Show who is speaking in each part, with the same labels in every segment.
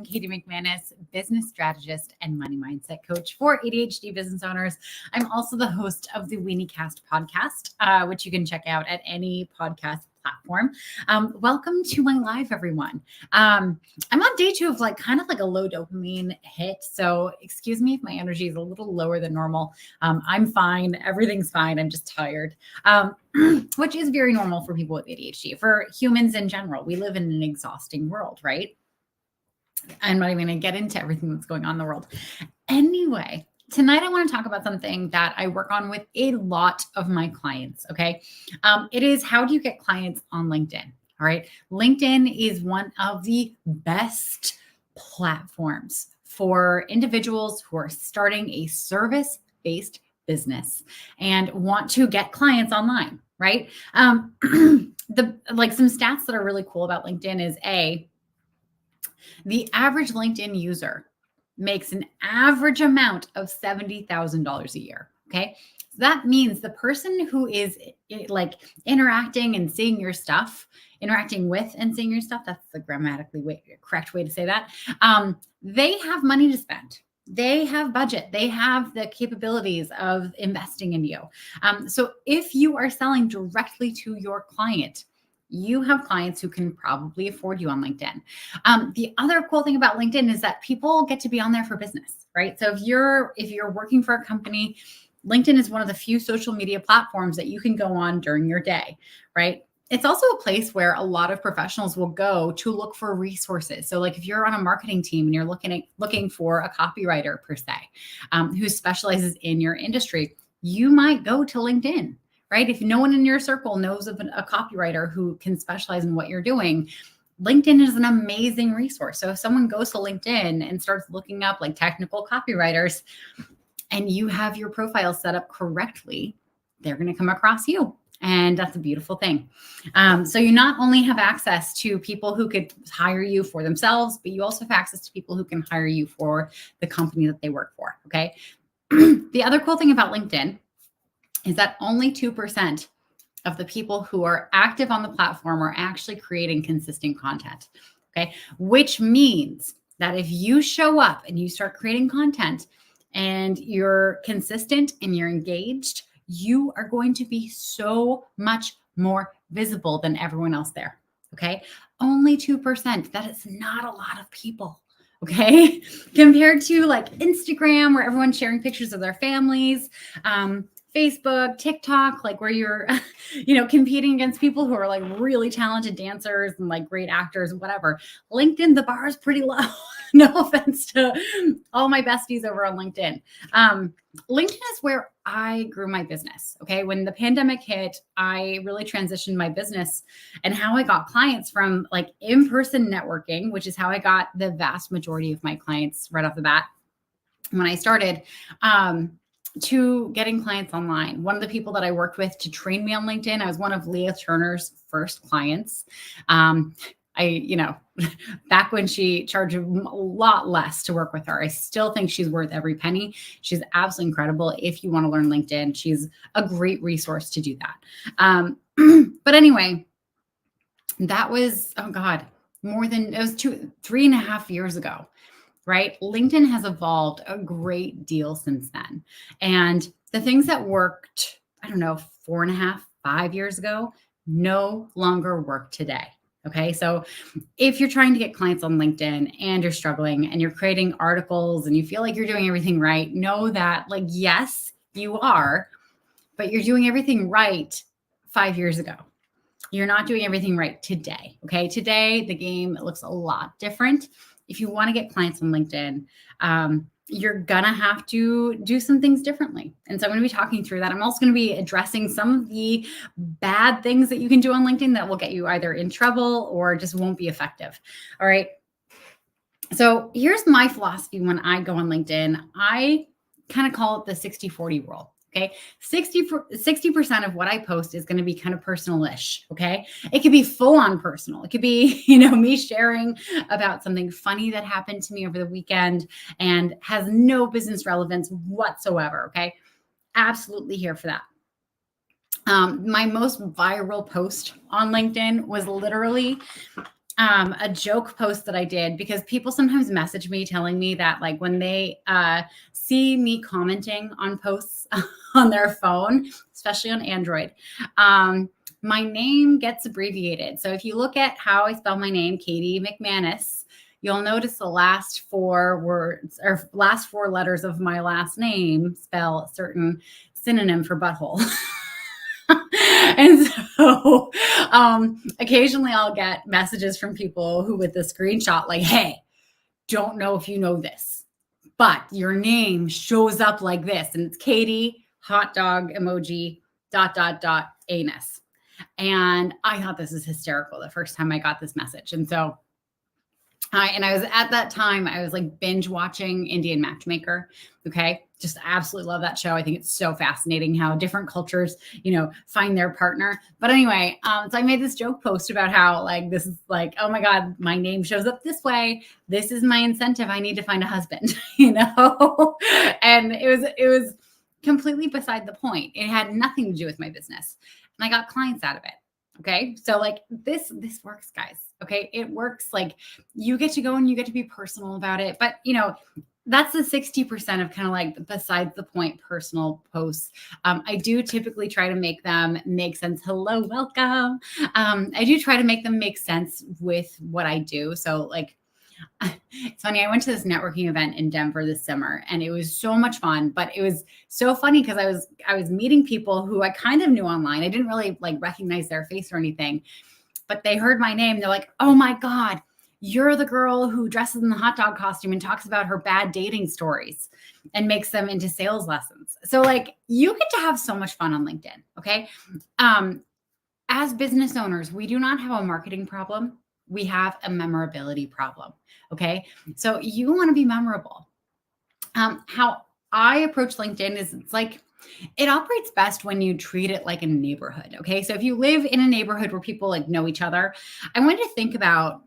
Speaker 1: Katie McManus, business strategist and money mindset coach for ADHD business owners. I'm also the host of the WeenieCast podcast, which you can check out at any podcast platform. Welcome to my live, everyone. I'm on day 2 of kind of like a low dopamine hit. So excuse me if my energy is a little lower than normal. I'm fine. Everything's fine. I'm just tired, which is very normal for people with ADHD. For humans in general, we live in an exhausting world, right? I'm not even going to get into everything that's going on in the world. Anyway, tonight I want to talk about something that I work on with a lot of my clients, okay? It is, how do you get clients on LinkedIn? All right. LinkedIn is one of the best platforms for individuals who are starting a service-based business and want to get clients online, right? Some stats that are really cool about LinkedIn is the average LinkedIn user makes an average amount of $70,000 a year. Okay. So that means the person who is interacting and seeing your stuff, interacting with and seeing your stuff, that's the correct way to say that. They have money to spend. They have budget. They have the capabilities of investing in you. So if you are selling directly to your client, you have clients who can probably afford you on LinkedIn. The other cool thing about LinkedIn is that people get to be on there for business, right? So if you're working for a company, LinkedIn is one of the few social media platforms that you can go on during your day, right? It's also a place where a lot of professionals will go to look for resources. So if you're on a marketing team and you're looking for a copywriter per se, who specializes in your industry, you might go to LinkedIn. Right? If no one in your circle knows of a copywriter who can specialize in what you're doing, LinkedIn is an amazing resource. So if someone goes to LinkedIn and starts looking up technical copywriters and you have your profile set up correctly, they're going to come across you. And that's a beautiful thing. So you not only have access to people who could hire you for themselves, but you also have access to people who can hire you for the company that they work for. Okay. The other cool thing about LinkedIn is that only 2% of the people who are active on the platform are actually creating consistent content, okay? Which means that if you show up and you start creating content and you're consistent and you're engaged, you are going to be so much more visible than everyone else there, okay? Only 2%. That is not a lot of people. Okay, compared to Instagram, where everyone's sharing pictures of their families, Facebook, TikTok, where you're, competing against people who are really talented dancers and great actors, whatever. LinkedIn, the bar is pretty low. No offense to all my besties over on LinkedIn. LinkedIn is where I grew my business. Okay. When the pandemic hit, I really transitioned my business and how I got clients from in-person networking, which is how I got the vast majority of my clients right off the bat when I started, to getting clients online. One of the people that I worked with to train me on LinkedIn, I was one of Leah Turner's first clients. Back when she charged a lot less to work with her, I still think she's worth every penny. She's absolutely incredible. If you want to learn LinkedIn, she's a great resource to do that. But anyway, that was, it was 3.5 years ago. Right? LinkedIn has evolved a great deal since then. And the things that worked, 4.5, 5 years ago, no longer work today. Okay. So if you're trying to get clients on LinkedIn and you're struggling and you're creating articles and you feel like you're doing everything right, know that yes, you are, but you're doing everything right 5 years ago. You're not doing everything right today. Okay. Today, the game looks a lot different. If you want to get clients on LinkedIn, you're going to have to do some things differently. And so I'm going to be talking through that. I'm also going to be addressing some of the bad things that you can do on LinkedIn that will get you either in trouble or just won't be effective. All right. So here's my philosophy when I go on LinkedIn. I kind of call it the 60-40 rule. Okay. 60% of what I post is going to be kind of personal-ish. Okay. It could be full on personal. It could be, me sharing about something funny that happened to me over the weekend and has no business relevance whatsoever. Okay. Absolutely here for that. My most viral post on LinkedIn was literally, a joke post that I did, because people sometimes message me telling me that like when they see me commenting on posts on their phone, especially on Android, my name gets abbreviated. So if you look at how I spell my name, Katie McManus, you'll notice the last 4 words or last 4 letters of my last name spell a certain synonym for butthole. And so occasionally I'll get messages from people who with the screenshot like, hey, don't know if you know this, but your name shows up like this. And it's Katie, hot dog emoji, ... anus. And I thought this is hysterical the first time I got this message. And so I was at that time, I was like binge watching Indian Matchmaker. Okay. Just absolutely love that show. I think it's so fascinating how different cultures, find their partner. But anyway, so I made this joke post about how like, this is like, oh my God, my name shows up this way. This is my incentive. I need to find a husband, and it was completely beside the point. It had nothing to do with my business. And I got clients out of it. Okay. So like this works, guys. Okay. It works. Like you get to go and you get to be personal about it. But that's the 60% of kind of like besides the point personal posts. I do typically try to make them make sense. Hello, welcome. I do try to make them make sense with what I do. So like, it's funny. I went to this networking event in Denver this summer and it was so much fun, but it was so funny because I was meeting people who I kind of knew online. I didn't really like recognize their face or anything, but they heard my name. They're like, oh my God, you're the girl who dresses in the hot dog costume and talks about her bad dating stories and makes them into sales lessons. So like you get to have so much fun on LinkedIn. Okay. As business owners, we do not have a marketing problem. We have a memorability problem. Okay. So you want to be memorable. How I approach LinkedIn is it's like, it operates best when you treat it like a neighborhood. Okay. So if you live in a neighborhood where people like know each other, I want you to think about,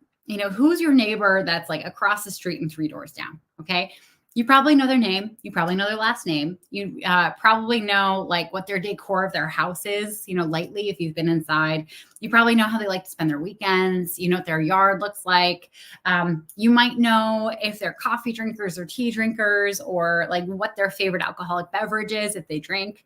Speaker 1: who's your neighbor that's like across the street and 3 doors down. Okay. You probably know their name. You probably know their last name. You probably know like what their decor of their house is, lightly if you've been inside. You probably know how they like to spend their weekends. You know what their yard looks like. You might know if they're coffee drinkers or tea drinkers or like what their favorite alcoholic beverage is if they drink.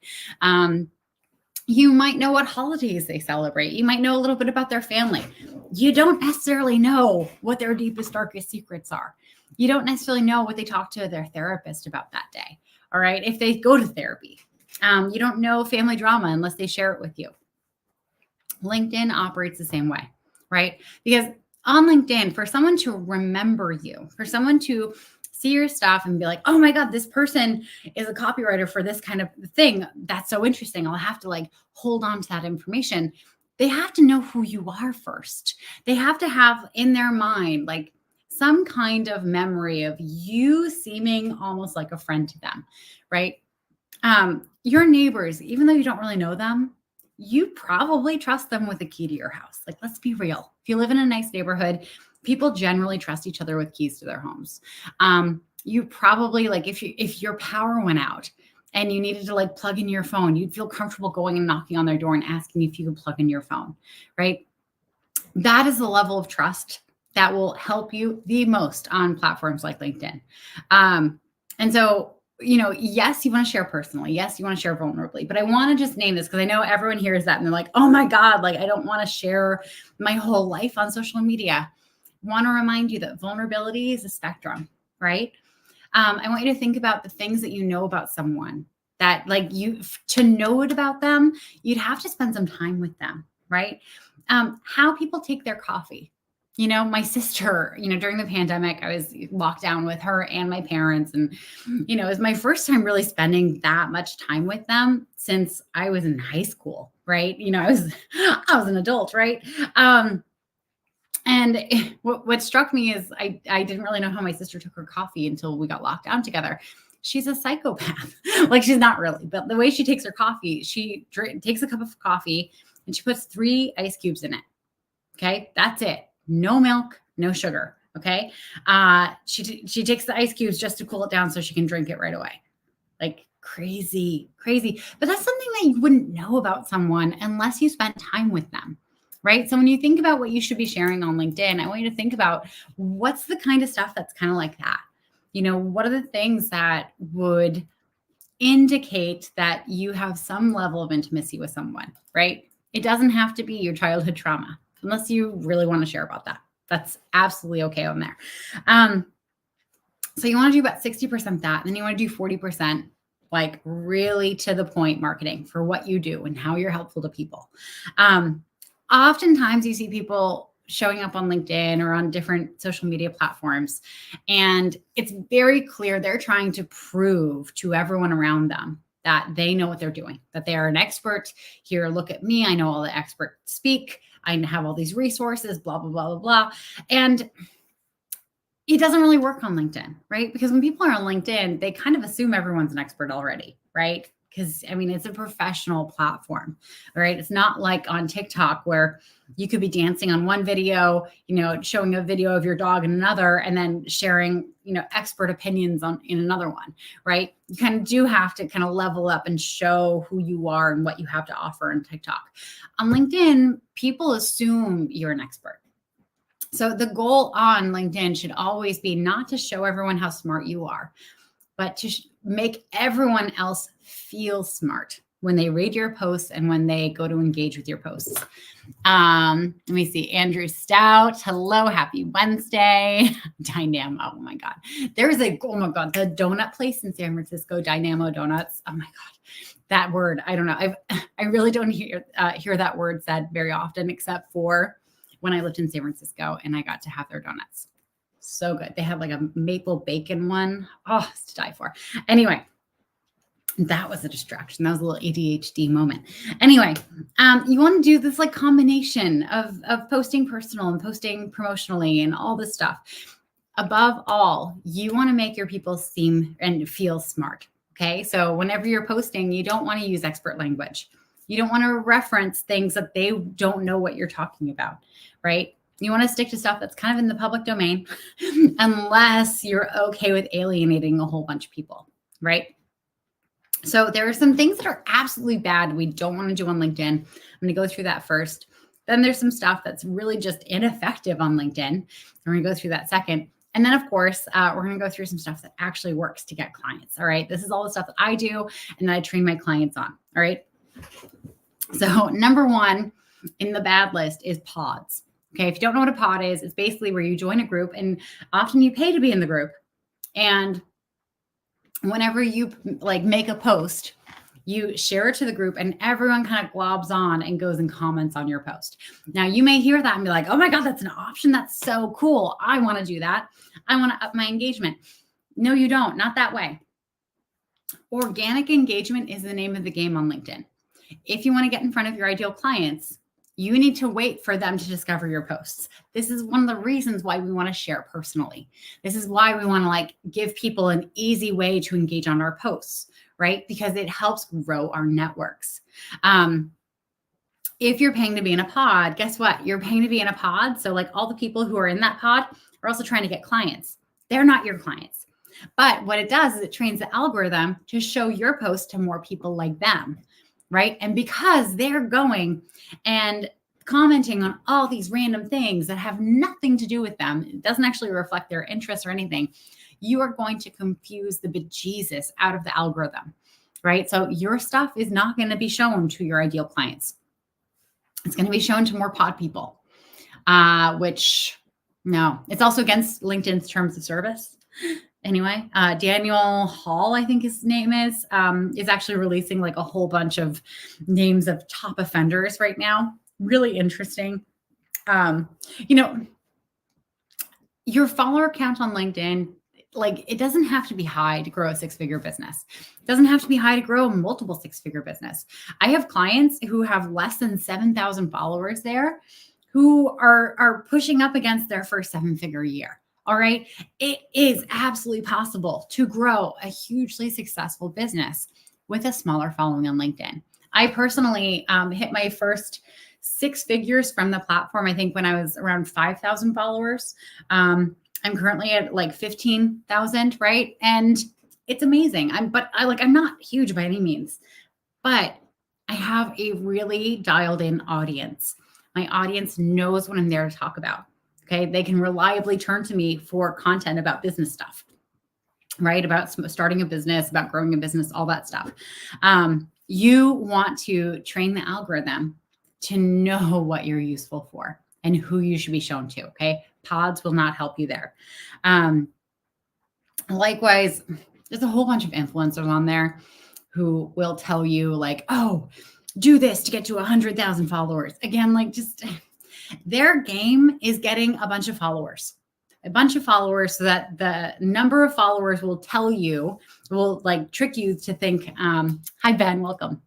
Speaker 1: You might know what holidays they celebrate. You might know a little bit about their family. You don't necessarily know what their deepest, darkest secrets are. You don't necessarily know what they talk to their therapist about that day. All right. If they go to therapy, you don't know family drama unless they share it with you. LinkedIn operates the same way, right? Because on LinkedIn, for someone to remember you, for someone to see your stuff and be like, oh my God, this person is a copywriter for this kind of thing. That's so interesting. I'll have to like hold on to that information. They have to know who you are first. They have to have in their mind, like some kind of memory of you seeming almost like a friend to them, right? Your neighbors, even though you don't really know them, you probably trust them with the key to your house. Like, let's be real. If you live in a nice neighborhood, people generally trust each other with keys to their homes. You probably like if your power went out and you needed to like plug in your phone, you'd feel comfortable going and knocking on their door and asking if you could plug in your phone, right? That is the level of trust that will help you the most on platforms like LinkedIn. And so, yes, you want to share personally. Yes, you want to share vulnerably, but I want to just name this because I know everyone hears that and they're like, oh my God, like I don't want to share my whole life on social media. I want to remind you that vulnerability is a spectrum, right? I want you to think about the things that you know about someone that like to know it about them, you'd have to spend some time with them, right? How people take their coffee. My sister, during the pandemic, I was locked down with her and my parents. And, it was my first time really spending that much time with them since I was in high school, right? I was an adult, right? And what struck me is I didn't really know how my sister took her coffee until we got locked down together. She's a psychopath. Like she's not really, but the way she takes her coffee, she takes a cup of coffee and she puts 3 ice cubes in it. Okay. That's it. No milk, no sugar. Okay. She takes the ice cubes just to cool it down so she can drink it right away. Like crazy. But that's something that you wouldn't know about someone unless you spent time with them. right? So when you think about what you should be sharing on LinkedIn, I want you to think about what's the kind of stuff that's kind of like that. What are the things that would indicate that you have some level of intimacy with someone, right? It doesn't have to be your childhood trauma, unless you really want to share about that. That's absolutely okay on there. So you want to do about 60% that, and then you want to do 40% like really to the point marketing for what you do and how you're helpful to people. Oftentimes you see people showing up on LinkedIn or on different social media platforms, and it's very clear they're trying to prove to everyone around them that they know what they're doing, that they are an expert. Here, look at me. I know all the experts speak. I have all these resources, blah, blah, blah, blah, blah. And it doesn't really work on LinkedIn, right? Because when people are on LinkedIn, they kind of assume everyone's an expert already, right? Because it's a professional platform, right? It's not like on TikTok where you could be dancing on one video, showing a video of your dog in another, and then sharing, expert opinions in another one, right? You kind of do have to kind of level up and show who you are and what you have to offer on TikTok. On LinkedIn, people assume you're an expert. So the goal on LinkedIn should always be not to show everyone how smart you are, but to make everyone else feel smart when they read your posts and when they go to engage with your posts. Let me see. Andrew Stout. Hello. Happy Wednesday. Dynamo. Oh my God. Oh my God. The donut place in San Francisco, Dynamo Donuts. Oh my God. That word. I don't know. I really don't hear that word said very often, except for when I lived in San Francisco and I got to have their donuts. So good. They had like a maple bacon one. Oh, it's to die for. Anyway, that was a distraction. That was a little ADHD moment. Anyway, you want to do this like combination of posting personal and posting promotionally and all this stuff. Above all, you want to make your people seem and feel smart. Okay. So whenever you're posting, you don't want to use expert language. You don't want to reference things that they don't know what you're talking about, right? You want to stick to stuff that's kind of in the public domain, unless you're okay with alienating a whole bunch of people, right? So there are some things that are absolutely bad we don't want to do on LinkedIn. I'm going to go through that first. Then there's some stuff that's really just ineffective on LinkedIn. We're going to go through that second. And then, of course, we're going to go through some stuff that actually works to get clients. All right. This is all the stuff that I do and that I train my clients on. All right. So number one in the bad list is pods. Okay. If you don't know what a pod is, it's basically where you join a group and often you pay to be in the group. And whenever you like make a post, you share it to the group and everyone kind of globs on and goes and comments on your post. Now you may hear that and be like, oh my God, that's an option. That's so cool. I want to do that. I want to up my engagement. No, you don't. Not that way. Organic engagement is the name of the game on LinkedIn. If you want to get in front of your ideal clients, you need to wait for them to discover your posts. This is one of the reasons why we want to share personally. This is why we want to like give people an easy way to engage on our posts, right? Because it helps grow our networks. If you're paying to be in a pod, guess what? You're paying to be in a pod. So like all the people who are in that pod are also trying to get clients. They're not your clients. But what it does is it trains the algorithm to show your post to more people like them. Right. And because they're going and commenting on all these random things that have nothing to do with them, it doesn't actually reflect their interests or anything, you are going to confuse the bejesus out of the algorithm. Right. So your stuff is not going to be shown to your ideal clients. It's going to be shown to more pod people, which no, it's also against LinkedIn's terms of service. Anyway, Daniel Hall, I think his name is actually releasing like a whole bunch of names of top offenders right now. Really interesting. Your follower count on LinkedIn, like it doesn't have to be high to grow a six-figure business. It doesn't have to be high to grow a multiple six-figure business. I have clients who have less than 7,000 followers there who are pushing up against their first seven-figure year. All right. It is absolutely possible to grow a hugely successful business with a smaller following on LinkedIn. I personally hit my first six figures from the platform, I think when I was around 5,000 followers. I'm currently at like 15,000, right? And it's amazing. I'm not huge by any means, but I have a really dialed in audience. My audience knows what I'm there to talk about. Okay. They can reliably turn to me for content about business stuff, right? About starting a business, about growing a business, all that stuff. You want to train the algorithm to know what you're useful for and who you should be shown to. Okay. Pods will not help you there. Likewise, there's a whole bunch of influencers on there who will tell you like, oh, do this to get to 100,000 followers. Again, like just their game is getting a bunch of followers so that the number of followers will like trick you to think, hi, Ben, welcome.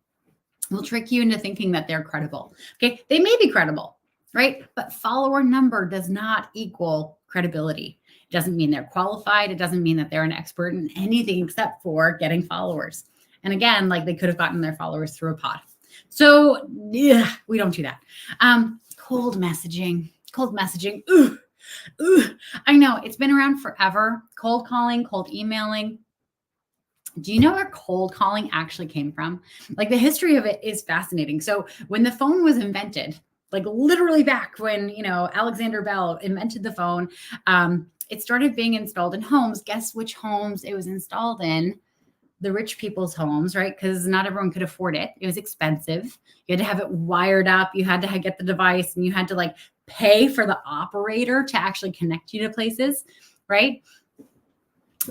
Speaker 1: Will trick you into thinking that they're credible. Okay. They may be credible, right? But follower number does not equal credibility. It doesn't mean they're qualified. It doesn't mean that they're an expert in anything except for getting followers. And again, like they could have gotten their followers through a pod. So yeah, we don't do that. Cold messaging. Ooh, I know it's been around forever. Cold calling, cold emailing. Do you know where cold calling actually came from? Like the history of it is fascinating. So when the phone was invented, like literally back when, Alexander Bell invented the phone, it started being installed in homes. Guess which homes it was installed in? The rich people's homes, right? Because not everyone could afford it. It was expensive. You had to have it wired up. You had to get the device and you had to like pay for the operator to actually connect you to places, right?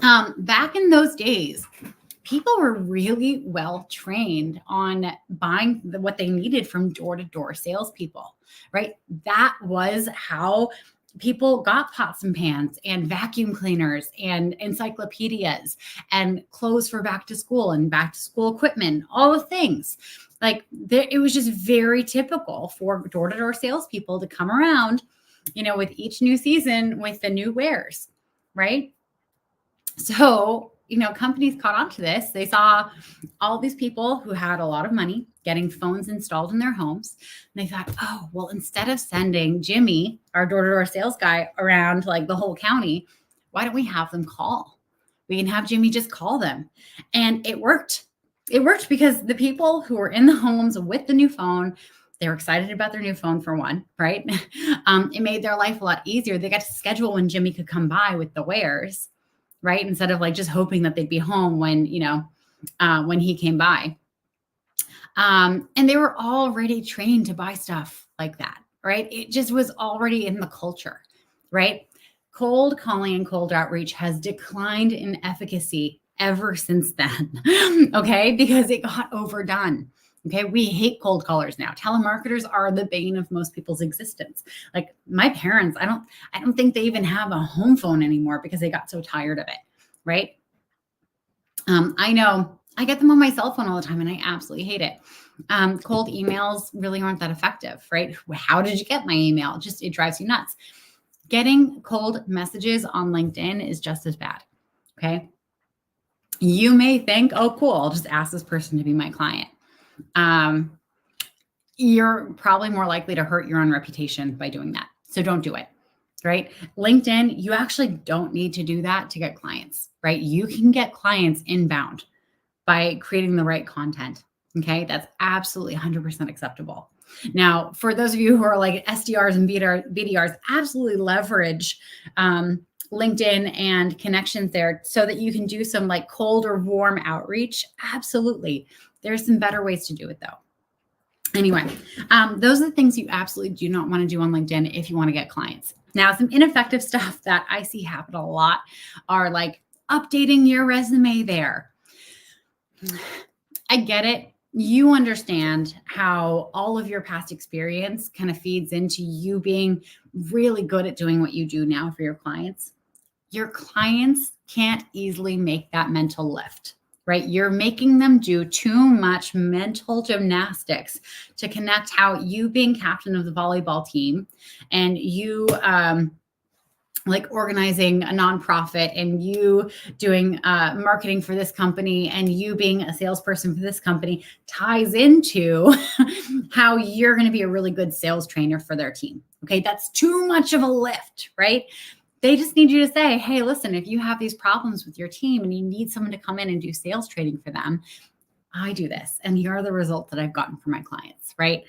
Speaker 1: Back in those days, people were really well trained on buying what they needed from door-to-door salespeople, right? That was how people got pots and pans and vacuum cleaners and encyclopedias and clothes for back to school and back to school equipment, all the things. Like it was just very typical for door-to-door salespeople to come around, with each new season with the new wares, right? So, companies caught on to this. They saw all these people who had a lot of money getting phones installed in their homes. And they thought, oh, well, instead of sending Jimmy, our door-to-door sales guy, around like the whole county, why don't we have them call? We can have Jimmy just call them. And it worked. It worked because the people who were in the homes with the new phone, they were excited about their new phone for one, right? It made their life a lot easier. They got to schedule when Jimmy could come by with the wares, right? Instead of like just hoping that they'd be home when, when he came by. And they were already trained to buy stuff like that, right? It just was already in the culture, right? Cold calling and cold outreach has declined in efficacy ever since then, okay? Because it got overdone. Okay. We hate cold callers now. Telemarketers are the bane of most people's existence. Like my parents, I don't think they even have a home phone anymore because they got so tired of it. Right. I know I get them on my cell phone all the time and I absolutely hate it. Cold emails really aren't that effective, right? How did you get my email? It drives you nuts. Getting cold messages on LinkedIn is just as bad. Okay. You may think, oh, cool, I'll just ask this person to be my client. You're probably more likely to hurt your own reputation by doing that. So don't do it, right? LinkedIn, you actually don't need to do that to get clients, right? You can get clients inbound by creating the right content. Okay. That's absolutely 100% acceptable. Now, for those of you who are like SDRs and BDRs, absolutely leverage, LinkedIn and connections there so that you can do some like cold or warm outreach. Absolutely. There's some better ways to do it though. Anyway, those are the things you absolutely do not want to do on LinkedIn if you want to get clients. Now, some ineffective stuff that I see happen a lot are like updating your resume there. I get it. You understand how all of your past experience kind of feeds into you being really good at doing what you do now for your clients. Your clients can't easily make that mental lift, right? You're making them do too much mental gymnastics to connect how you being captain of the volleyball team and you like organizing a nonprofit and you doing marketing for this company and you being a salesperson for this company ties into how you're going to be a really good sales trainer for their team. Okay. That's too much of a lift, right? They just need you to say, hey, listen, if you have these problems with your team and you need someone to come in and do sales training for them, I do this. And here are the results that I've gotten for my clients, right?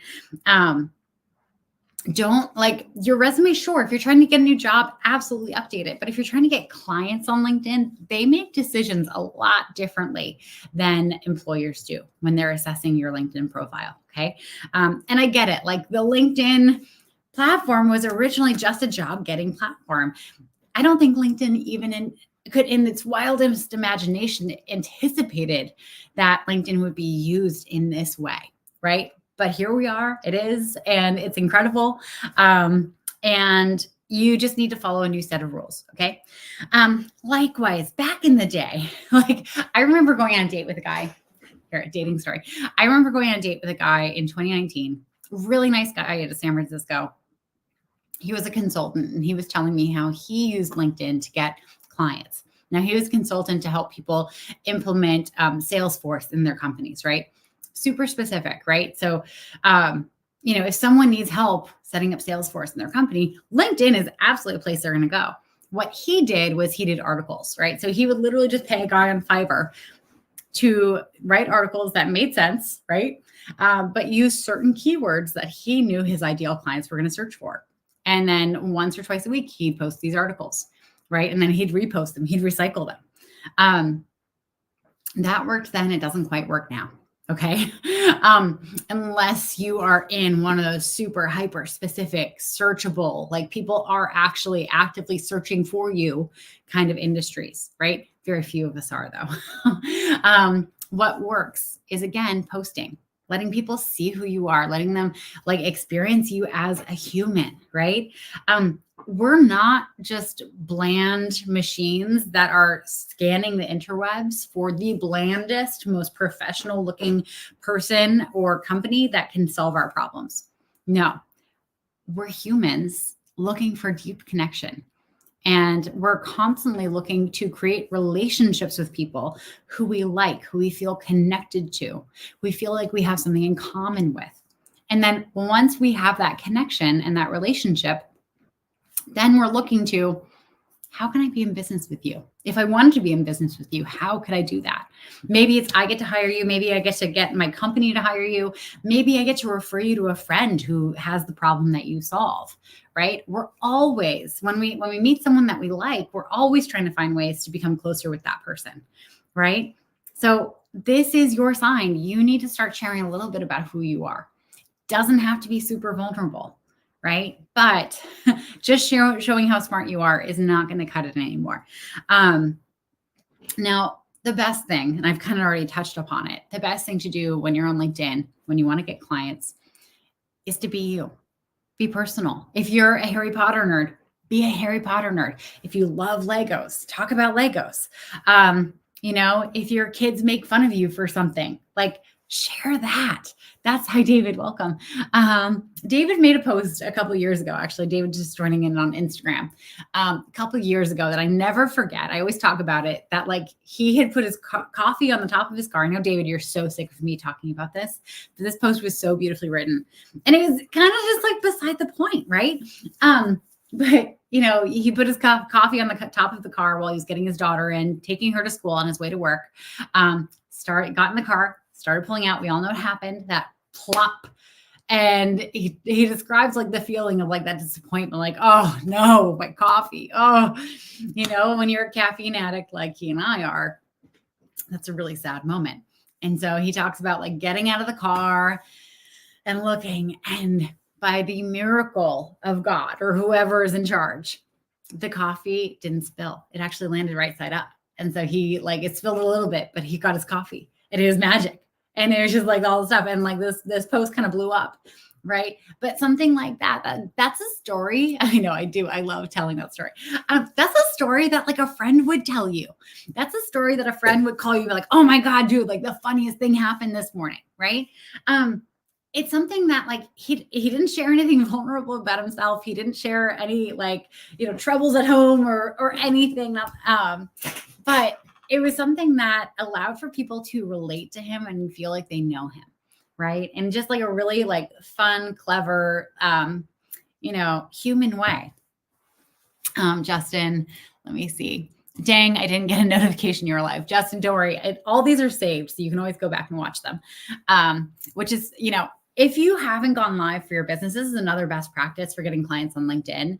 Speaker 1: don't like your resume. Sure. If you're trying to get a new job, absolutely update it. But if you're trying to get clients on LinkedIn, they make decisions a lot differently than employers do when they're assessing your LinkedIn profile. Okay. And I get it. Like the LinkedIn platform was originally just a job getting platform. I don't think LinkedIn even in its wildest imagination anticipated that LinkedIn would be used in this way. Right. But here we are. It is, and it's incredible. And you just need to follow a new set of rules. Okay. Likewise, back in the day, like I remember going on a date with a guy. Here, a dating story. I remember going on a date with a guy in 2019. Really nice guy out of San Francisco. He was a consultant, and he was telling me how he used LinkedIn to get clients. Now, he was a consultant to help people implement Salesforce in their companies, right? Super specific, right? So, if someone needs help setting up Salesforce in their company, LinkedIn is absolutely a place they're going to go. What he did was he did articles, right? So he would literally just pay a guy on Fiverr to write articles that made sense, right? But use certain keywords that he knew his ideal clients were going to search for. And then once or twice a week, he'd post these articles, right? And then he'd repost them, he'd recycle them. That worked then, it doesn't quite work now. Okay. Unless you are in one of those super hyper specific searchable, like people are actually actively searching for you kind of industries, right? Very few of us are though. What works is again, posting, letting people see who you are, letting them like experience you as a human, right? We're not just bland machines that are scanning the interwebs for the blandest, most professional looking person or company that can solve our problems. No, we're humans looking for deep connection. And we're constantly looking to create relationships with people who we like, who we feel connected to, we feel like we have something in common with. And then once we have that connection and that relationship, then we're looking to, how can I be in business with you? If I wanted to be in business with you, how could I do that? Maybe it's I get to hire you. Maybe I get to get my company to hire you. Maybe I get to refer you to a friend who has the problem that you solve, right? We're always, when we meet someone that we like, we're always trying to find ways to become closer with that person, right? So this is your sign. You need to start sharing a little bit about who you are. Doesn't have to be super vulnerable, right? But just showing how smart you are is not going to cut it anymore. Now, the best thing, and I've kind of already touched upon it, the best thing to do when you're on LinkedIn, when you want to get clients, is to be you. Be personal. If you're a Harry Potter nerd, be a Harry Potter nerd. If you love Legos, talk about Legos. If your kids make fun of you for something, like share that. That's hi, David. Welcome. David made a post a couple of years ago. Actually, David just joining in on Instagram a couple of years ago that I never forget. I always talk about it, that like he had put his coffee on the top of his car. I know, David, you're so sick of me talking about this, but this post was so beautifully written. And it was kind of just like beside the point, right? But he put his coffee on the top of the car while he was getting his daughter in, taking her to school on his way to work. Got in the car, started pulling out. We all know what happened, that plop. And he describes like the feeling of like that disappointment, like, oh no, my coffee. Oh, when you're a caffeine addict, like he and I are, that's a really sad moment. And so he talks about like getting out of the car and looking, and by the miracle of God or whoever is in charge, the coffee didn't spill. It actually landed right side up. And so it spilled a little bit, but he got his coffee, and it was magic. And it was just like all the stuff. And like this post kind of blew up. Right. But something like that's a story. I know I do. I love telling that story. That's a story that like a friend would tell you. That's a story that a friend would call you like, oh my God, dude, like the funniest thing happened this morning. Right. It's something that like he didn't share anything vulnerable about himself. He didn't share any troubles at home or anything. But it was something that allowed for people to relate to him and feel like they know him, right? And just like a really like fun, clever, human way. Justin, let me see. Dang, I didn't get a notification you're alive. Justin, don't worry. All these are saved, so you can always go back and watch them. Which is, if you haven't gone live for your business, this is another best practice for getting clients on LinkedIn.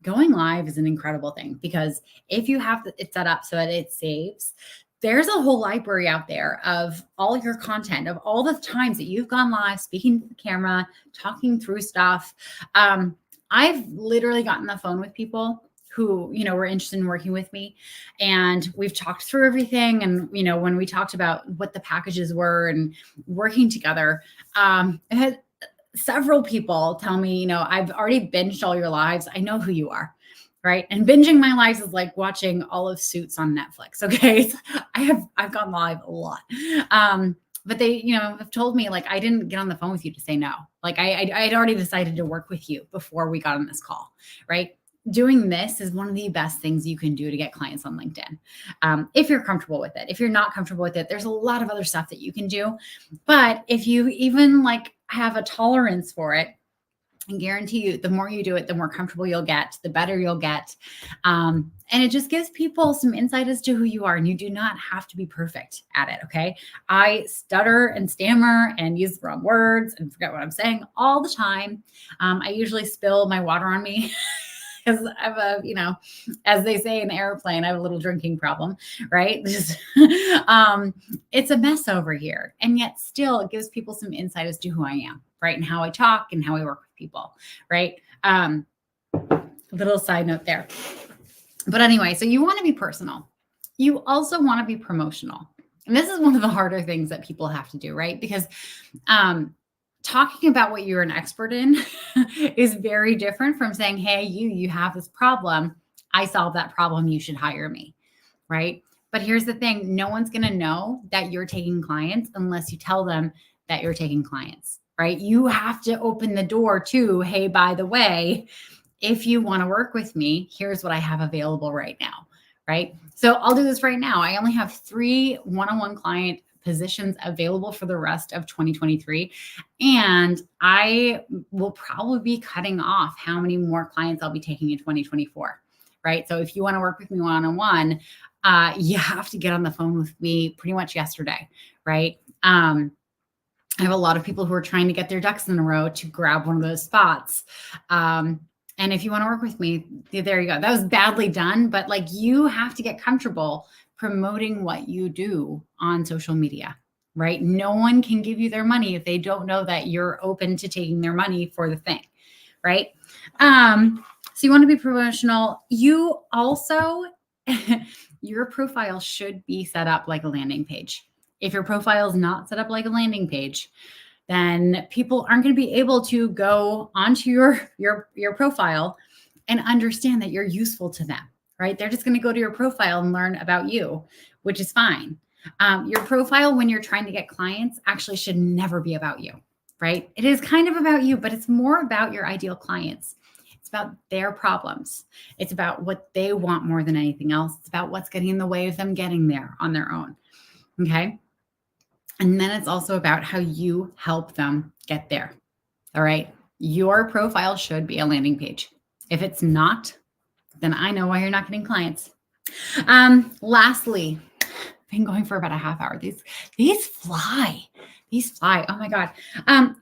Speaker 1: Going live is an incredible thing because if you have it set up so that it saves, there's a whole library out there of all your content, of all the times that you've gone live, speaking to the camera, talking through stuff. I've literally gotten the phone with people who, were interested in working with me, and we've talked through everything. And, when we talked about what the packages were and working together, I had several people tell me, I've already binged all your lives. I know who you are. Right. And binging my lives is like watching all of Suits on Netflix. Okay. So I've gone live a lot. But they, have told me, like, I didn't get on the phone with you to say no. Like I'd already decided to work with you before we got on this call. Right. Doing this is one of the best things you can do to get clients on LinkedIn. If you're comfortable with it. If you're not comfortable with it, there's a lot of other stuff that you can do. But if you even have a tolerance for it, I guarantee you, the more you do it, the more comfortable you'll get, the better you'll get. And it just gives people some insight as to who you are. And you do not have to be perfect at it. Okay. I stutter and stammer and use the wrong words and forget what I'm saying all the time. I usually spill my water on me. Because I have a, as they say in the airplane, I have a little drinking problem, right? Just, it's a mess over here. And yet still it gives people some insight as to who I am, right? And how I talk and how I work with people, right? Little side note there. But anyway, so you want to be personal. You also want to be promotional. And this is one of the harder things that people have to do, right? Because talking about what you're an expert in is very different from saying, hey, you have this problem. I solved that problem. You should hire me. Right. But here's the thing. No one's going to know that you're taking clients unless you tell them that you're taking clients. Right. You have to open the door to, hey, by the way, if you want to work with me, here's what I have available right now. Right. So I'll do this right now. I only have 3 one-on-one client positions available for the rest of 2023. And I will probably be cutting off how many more clients I'll be taking in 2024. Right. So if you want to work with me one-on-one, you have to get on the phone with me pretty much yesterday. Right. I have a lot of people who are trying to get their ducks in a row to grab one of those spots. And if you want to work with me, there you go. That was badly done, but you have to get comfortable promoting what you do on social media, right? No one can give you their money if they don't know that you're open to taking their money for the thing, right? So you want to be promotional. You also, your profile should be set up like a landing page. If your profile is not set up like a landing page, then people aren't going to be able to go onto your profile and understand that you're useful to them. Right? They're just going to go to your profile and learn about you, which is fine. Your profile, when you're trying to get clients, actually should never be about you, right? It is kind of about you, but it's more about your ideal clients. It's about their problems. It's about what they want more than anything else. It's about what's getting in the way of them getting there on their own. Okay. And then it's also about how you help them get there. All right. Your profile should be a landing page. If it's not, then I know why you're not getting clients. Lastly, I've been going for about a half hour. These fly. Oh my God.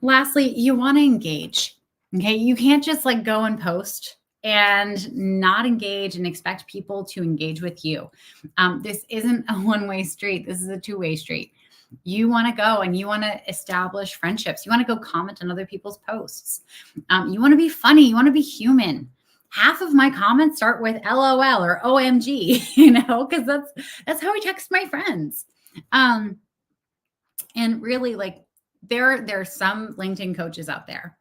Speaker 1: Lastly, you want to engage. Okay. You can't just go and post and not engage and expect people to engage with you. This isn't a one-way street. This is a two-way street. You want to go and you want to establish friendships. You want to go comment on other people's posts. You want to be funny. You want to be human. Half of my comments start with LOL or OMG, because that's how I text my friends. And really, there's some LinkedIn coaches out there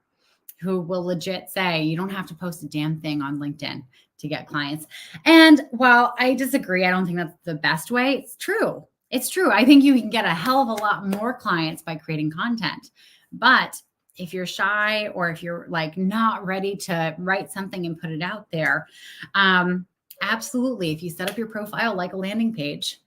Speaker 1: who will legit say you don't have to post a damn thing on LinkedIn to get clients. And while I disagree, I don't think that's the best way. It's true. It's true. I think you can get a hell of a lot more clients by creating content. But if you're shy or if you're not ready to write something and put it out there, absolutely. If you set up your profile like a landing page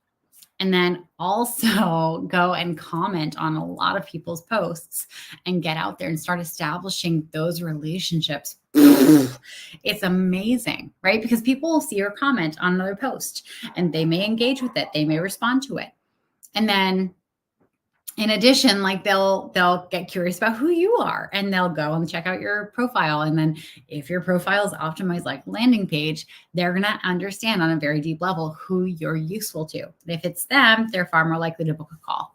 Speaker 1: and then also go and comment on a lot of people's posts and get out there and start establishing those relationships, it's amazing, right? Because people will see your comment on another post and they may engage with it. They may respond to it. And then In addition, like they'll get curious about who you are and they'll go and check out your profile. And then if your profile is optimized like landing page, they're going to understand on a very deep level who you're useful to. And if it's them, they're far more likely to book a call.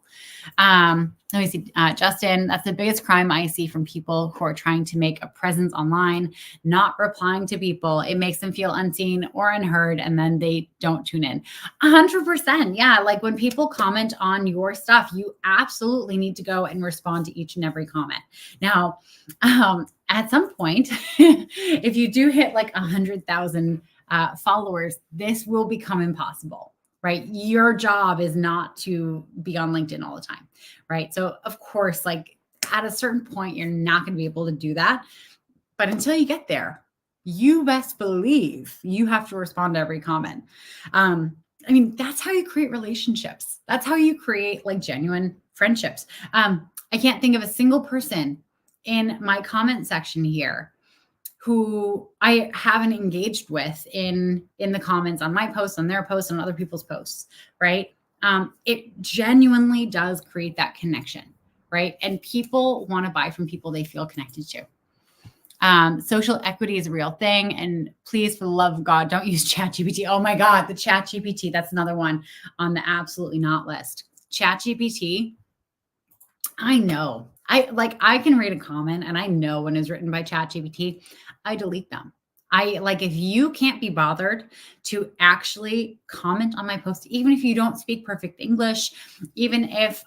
Speaker 1: Let me see, Justin, that's the biggest crime I see from people who are trying to make a presence online, not replying to people. It makes them feel unseen or unheard, and then they don't tune in. 100%. Yeah. Like when people comment on your stuff, you absolutely need to go and respond to each and every comment. Now, at some point, if you do hit like 100,000 followers, this will become impossible. Right? Your job is not to be on LinkedIn all the time, right? So of course, like at a certain point, you're not going to be able to do that. But until you get there, you best believe you have to respond to every comment. I mean, that's how you create relationships. That's how you create like genuine friendships. I can't think of a single person in my comment section here who I haven't engaged with in the comments on my posts, on their posts, on other people's posts, right? It genuinely does create that connection, right? And people want to buy from people they feel connected to. Social equity is a real thing. And please, for the love of God, don't use ChatGPT. Oh my God, the ChatGPT, that's another one on the absolutely not list. ChatGPT, I know. I can read a comment and I know when it's written by ChatGPT, I delete them. If you can't be bothered to actually comment on my post, even if you don't speak perfect English, even if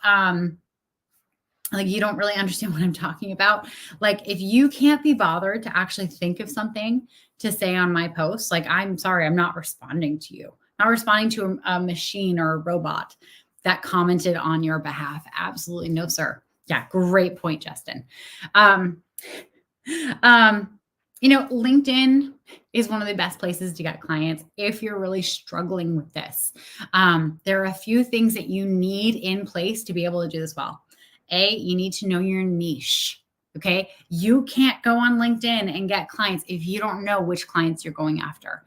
Speaker 1: you don't really understand what I'm talking about, like if you can't be bothered to actually think of something to say on my post, like I'm sorry, I'm not responding to you. Not responding to a machine or a robot that commented on your behalf. Absolutely no, sir. Yeah, great point, Justin. LinkedIn is one of the best places to get clients if you're really struggling with this. There are a few things that you need in place to be able to do this well. You need to know your niche. Okay. You can't go on LinkedIn and get clients if you don't know which clients you're going after.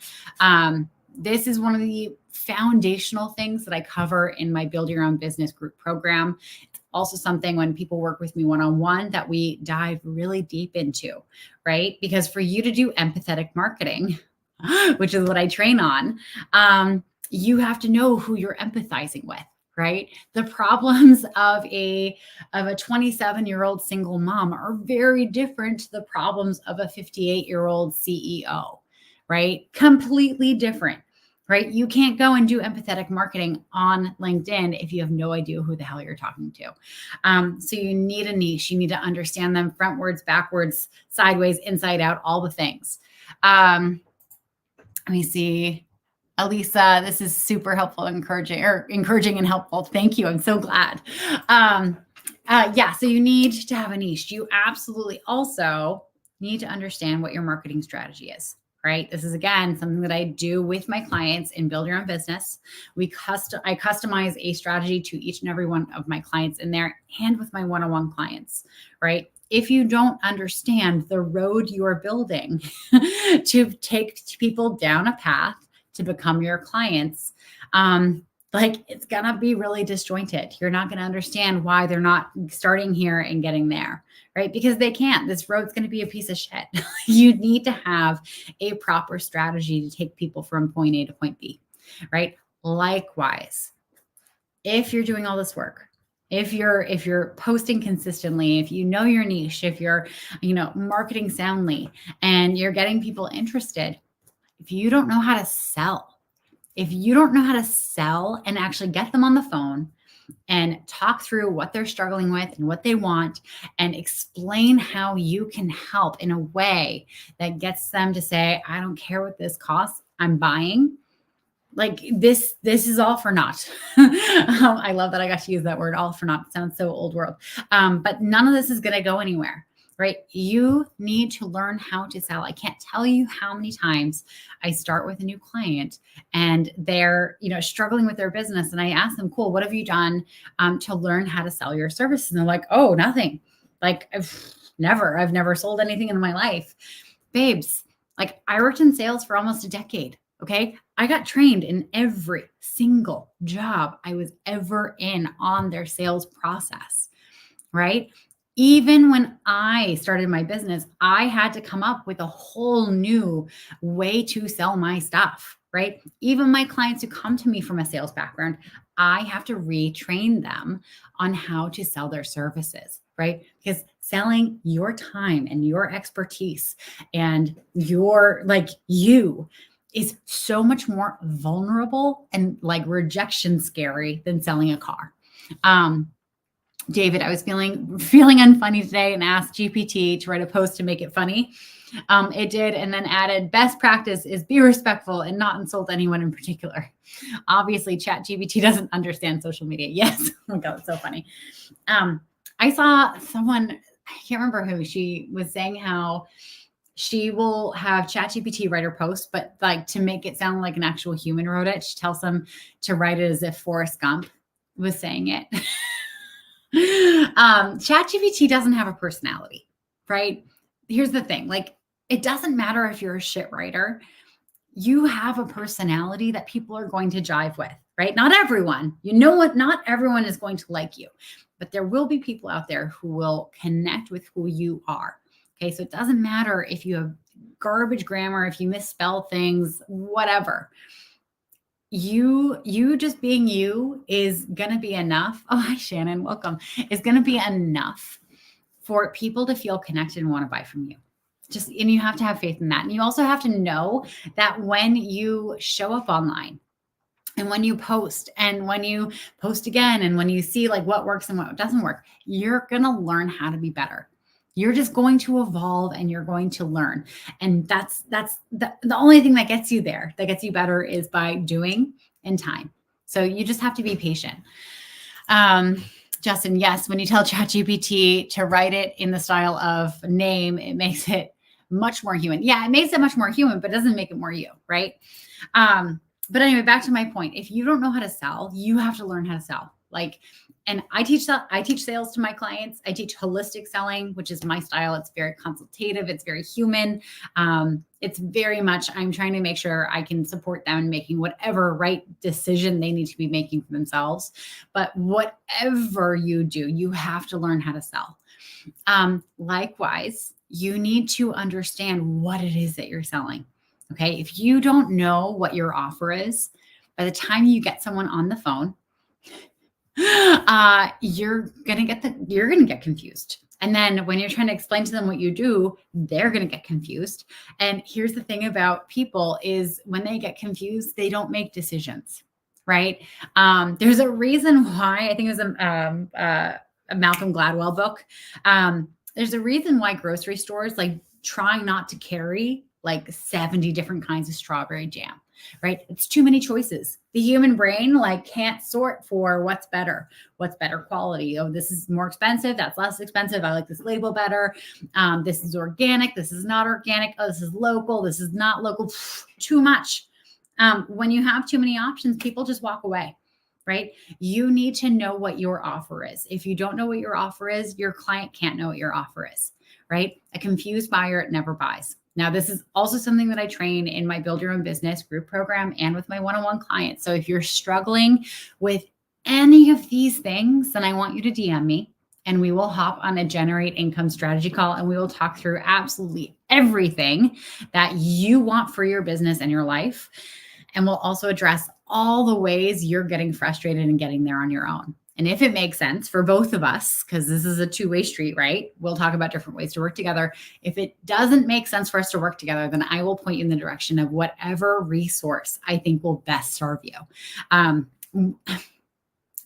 Speaker 1: This is one of the foundational things that I cover in my Build Your Own Business group program. It's also something when people work with me one-on-one that we dive really deep into, right? Because for you to do empathetic marketing, which is what I train on, you have to know who you're empathizing with, right? The problems of a 27-year-old single mom are very different to the problems of a 58-year-old CEO, right? Completely different, right? You can't go and do empathetic marketing on LinkedIn if you have no idea who the hell you're talking to. So you need a niche. You need to understand them frontwards, backwards, sideways, inside out, all the things. Let me see. Elisa, this is super helpful, encouraging and helpful. Thank you. I'm so glad. So you need to have a niche. You absolutely also need to understand what your marketing strategy is, right? This is, again, something that I do with my clients in Build Your Own Business. I customize a strategy to each and every one of my clients in there and with my one-on-one clients, right? If you don't understand the road you are building to take people down a path to become your clients, it's gonna be really disjointed. You're not gonna understand why they're not starting here and getting there, right? Because they can't. This road's gonna be a piece of shit. You need to have a proper strategy to take people from point A to point B, right? Likewise, if you're doing all this work, if you're posting consistently, if you know your niche, if you're, marketing soundly and you're getting people interested, if you don't know how to sell, and actually get them on the phone and talk through what they're struggling with and what they want and explain how you can help in a way that gets them to say, I don't care what this costs, I'm buying. Like this is all for naught. I love that I got to use that word, all for naught. It sounds so old world. But none of this is going to go anywhere. Right? You need to learn how to sell. I can't tell you how many times I start with a new client and they're, struggling with their business. And I ask them, cool, what have you done to learn how to sell your services? And they're like, oh, nothing. Like I've never sold anything in my life. Babes, like I worked in sales for almost a decade. Okay. I got trained in every single job I was ever in on their sales process, right? Even when I started my business, I had to come up with a whole new way to sell my stuff, right? Even my clients who come to me from a sales background, I have to retrain them on how to sell their services, right? Because selling your time and your expertise and your, like, you is so much more vulnerable and like rejection scary than selling a car. David, I was feeling unfunny today and asked GPT to write a post to make it funny. It did, and then added, best practice is be respectful and not insult anyone in particular. Obviously, ChatGPT doesn't understand social media. Yes. Oh my God, it's so funny. I saw someone, I can't remember who, she was saying how she will have ChatGPT write her post, but like to make it sound like an actual human wrote it, she tells them to write it as if Forrest Gump was saying it. ChatGPT doesn't have a personality, right? Here's the thing, like, it doesn't matter if you're a shit writer, you have a personality that people are going to jive with, right? Not everyone, you know what? Not everyone is going to like you, but there will be people out there who will connect with who you are. Okay. So it doesn't matter if you have garbage grammar, if you misspell things, whatever. You just being you is going to be enough. Oh, hi, Shannon. Welcome. Is going to be enough for people to feel connected and want to buy from you. Just, and you have to have faith in that. And you also have to know that when you show up online and when you post and when you post again, and when you see like what works and what doesn't work, you're going to learn how to be better. You're just going to evolve and you're going to learn. And that's the only thing that gets you there, that gets you better, is by doing and time. So you just have to be patient. Justin, yes, when you tell ChatGPT to write it in the style of name, it makes it much more human. Yeah, it makes it much more human, but it doesn't make it more you, right? But anyway, back to my point. If you don't know how to sell, you have to learn how to sell. Like, and I teach sales to my clients. I teach holistic selling, which is my style. It's very consultative. It's very human. It's very much, I'm trying to make sure I can support them in making whatever right decision they need to be making for themselves. But whatever you do, you have to learn how to sell. Likewise, you need to understand what it is that you're selling. Okay. If you don't know what your offer is, by the time you get someone on the phone, you're going to get confused. And then when you're trying to explain to them what you do, they're going to get confused. And here's the thing about people is when they get confused, they don't make decisions, right? There's a reason why, I think it was a Malcolm Gladwell book. There's a reason why grocery stores like try not to carry like 70 different kinds of strawberry jam, right? It's too many choices. The human brain like can't sort for what's better quality. Oh, this is more expensive. That's less expensive. I like this label better. This is organic. This is not organic. Oh, this is local. This is not local. Too much. When you have too many options, people just walk away, right? You need to know what your offer is. If you don't know what your offer is, your client can't know what your offer is, right? A confused buyer never buys. Now, this is also something that I train in my Build Your Own Business group program and with my one-on-one clients. So if you're struggling with any of these things, then I want you to DM me and we will hop on a generate income strategy call and we will talk through absolutely everything that you want for your business and your life. And we'll also address all the ways you're getting frustrated and getting there on your own. And if it makes sense for both of us, because this is a two-way street, right? We'll talk about different ways to work together. If it doesn't make sense for us to work together, then I will point you in the direction of whatever resource I think will best serve you.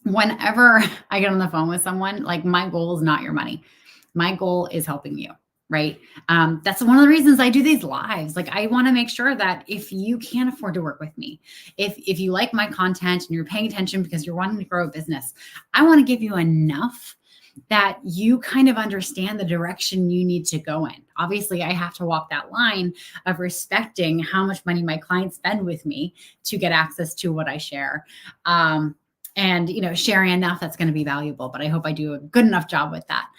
Speaker 1: Whenever I get on the phone with someone, like my goal is not your money. My goal is helping you. Right. That's one of the reasons I do these lives. Like I want to make sure that if you can't afford to work with me, if you like my content and you're paying attention because you're wanting to grow a business, I want to give you enough that you kind of understand the direction you need to go in. Obviously, I have to walk that line of respecting how much money my clients spend with me to get access to what I share. And, sharing enough that's going to be valuable, but I hope I do a good enough job with that.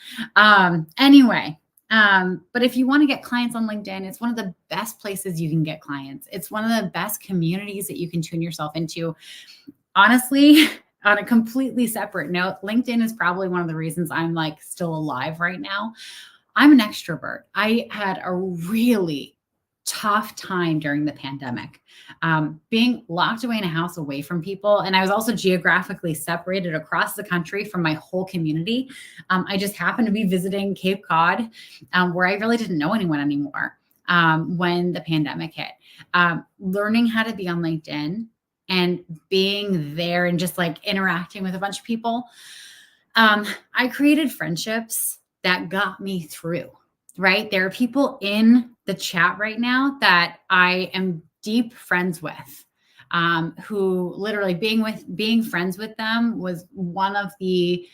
Speaker 1: Anyway, But if you want to get clients on LinkedIn, it's one of the best places you can get clients. It's one of the best communities that you can tune yourself into. Honestly, on a completely separate note, LinkedIn is probably one of the reasons I'm like still alive right now. I'm an extrovert. I had a really tough time during the pandemic, being locked away in a house away from people. And I was also geographically separated across the country from my whole community. I just happened to be visiting Cape Cod, where I really didn't know anyone anymore when the pandemic hit. Learning how to be on LinkedIn and being there and just like interacting with a bunch of people, I created friendships that got me through, right? There are people in the chat right now that I am deep friends with, who literally being friends with them was one of the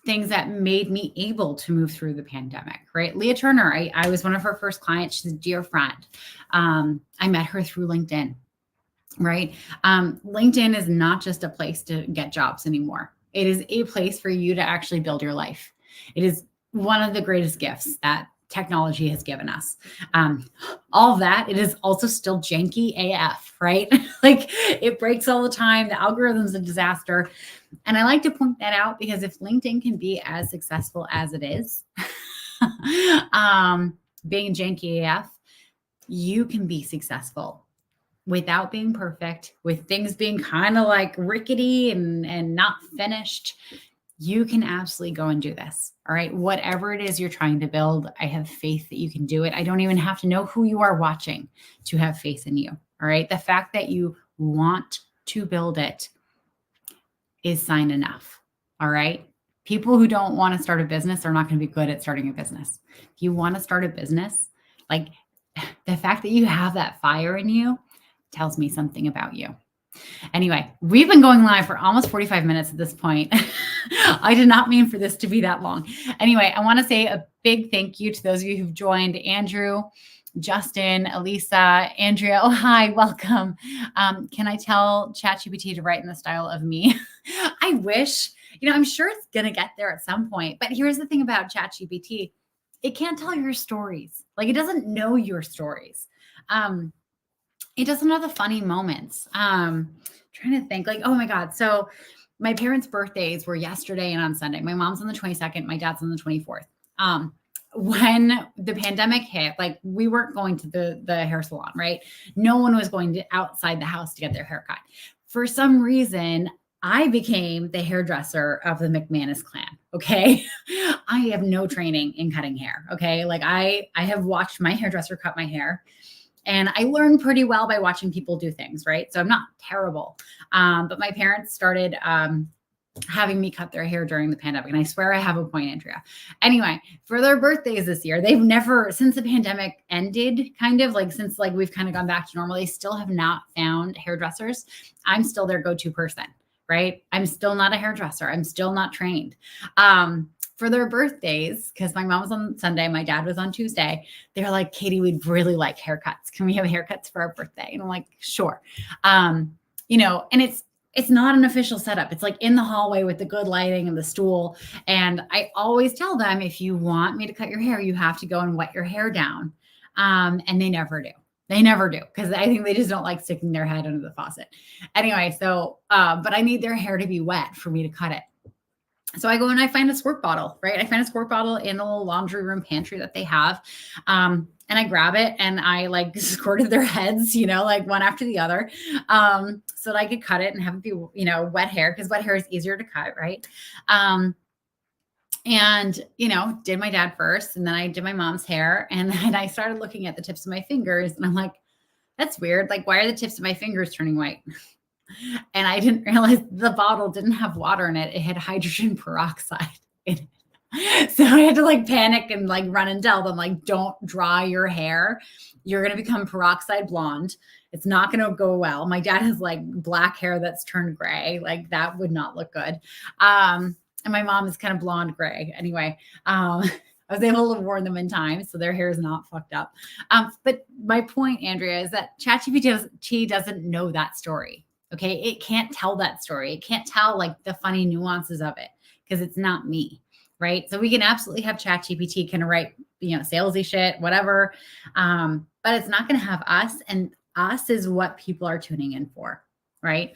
Speaker 1: things that made me able to move through the pandemic, right? Leah Turner, I was one of her first clients. She's a dear friend. I met her through LinkedIn, right? LinkedIn is not just a place to get jobs anymore. It is a place for you to actually build your life. It is one of the greatest gifts that technology has given us. All of that, it is also still janky AF, right? Like it breaks all the time. The algorithm's a disaster. And I like to point that out because if LinkedIn can be as successful as it is, being janky AF, you can be successful without being perfect, with things being kind of like rickety and not finished. You can absolutely go and do this. All right. Whatever it is you're trying to build, I have faith that you can do it. I don't even have to know who you are watching to have faith in you. All right. The fact that you want to build it is sign enough. All right. People who don't want to start a business are not going to be good at starting a business. If you want to start a business, like the fact that you have that fire in you tells me something about you. Anyway, we've been going live for almost 45 minutes at this point. I did not mean for this to be that long. Anyway, I want to say a big thank you to those of you who've joined. Andrew, Justin, Elisa, Andrea. Oh, hi, welcome. Can I tell ChatGPT to write in the style of me? I wish, I'm sure it's going to get there at some point. But here's the thing about ChatGPT. It can't tell your stories. Like it doesn't know your stories. It doesn't know the funny moments. Trying to think like, oh my God. So my parents' birthdays were yesterday and on Sunday. My mom's on the 22nd. My dad's on the 24th. When the pandemic hit, like we weren't going to the hair salon, right? No one was going to outside the house to get their hair cut. For some reason, I became the hairdresser of the McManus clan. Okay. I have no training in cutting hair. Okay. Like I have watched my hairdresser cut my hair. And I learned pretty well by watching people do things, right? So I'm not terrible. But my parents started having me cut their hair during the pandemic. And I swear I have a point, Andrea. Anyway, for their birthdays this year, they've never, since the pandemic ended, kind of like since like we've kind of gone back to normal, they still have not found hairdressers. I'm still their go-to person, right? I'm still not a hairdresser. I'm still not trained. For their birthdays, because my mom was on Sunday, my dad was on Tuesday, they're like, Katie, we'd really like haircuts. Can we have haircuts for our birthday? And I'm like, sure. And it's not an official setup. It's like in the hallway with the good lighting and the stool. And I always tell them, if you want me to cut your hair, you have to go and wet your hair down. And they never do. They never do, because I think they just don't like sticking their head under the faucet. Anyway, so, but I need their hair to be wet for me to cut it. So I go and I find a squirt bottle, right? I find a squirt bottle in the little laundry room pantry that they have. And I grab it and I like squirted their heads, like one after the other, so that I could cut it and have it be, wet hair, because wet hair is easier to cut, right? And, did my dad first, and then I did my mom's hair. And then I started looking at the tips of my fingers and I'm like, that's weird. Like, why are the tips of my fingers turning white? And I didn't realize the bottle didn't have water in it. It had hydrogen peroxide in it. So I had to like panic and like run and tell them, like, don't dry your hair. You're going to become peroxide blonde. It's not going to go well. My dad has like black hair that's turned gray. Like that would not look good. And my mom is kind of blonde gray. Anyway, I was able to warn them in time, so their hair is not fucked up. But my point, Andrea, is that ChatGPT doesn't know that story. Okay. It can't tell that story. It can't tell like the funny nuances of it because it's not me. right? So we can absolutely have ChatGPT kind of write, salesy shit, whatever. But it's not going to have us, and us is what people are tuning in for, right?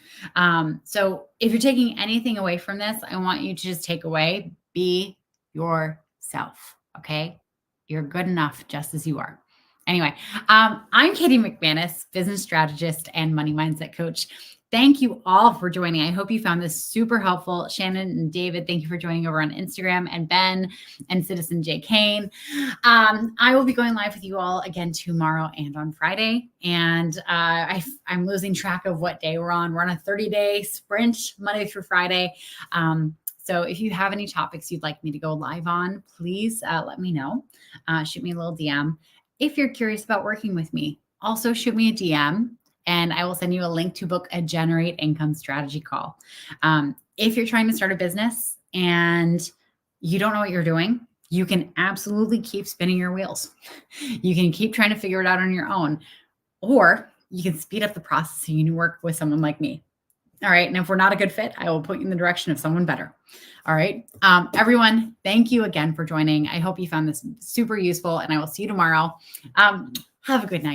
Speaker 1: So if you're taking anything away from this, I want you to just take away, be yourself. Okay. You're good enough just as you are. Anyway, I'm Katie McManus, business strategist and money mindset coach. Thank you all for joining. I hope you found this super helpful. Shannon and David, thank you for joining over on Instagram, and Ben and Citizen J. Kane. I will be going live with you all again tomorrow and on Friday. And I'm losing track of what day we're on. We're on a 30-day sprint, Monday through Friday. So if you have any topics you'd like me to go live on, please let me know. Shoot me a little DM. If you're curious about working with me, also shoot me a DM. And I will send you a link to book a Generate Income Strategy call. If you're trying to start a business and you don't know what you're doing, you can absolutely keep spinning your wheels. You can keep trying to figure it out on your own, or you can speed up the process and you can work with someone like me. All right. And if we're not a good fit, I will put you in the direction of someone better. All right. Everyone, thank you again for joining. I hope you found this super useful, and I will see you tomorrow. Have a good night.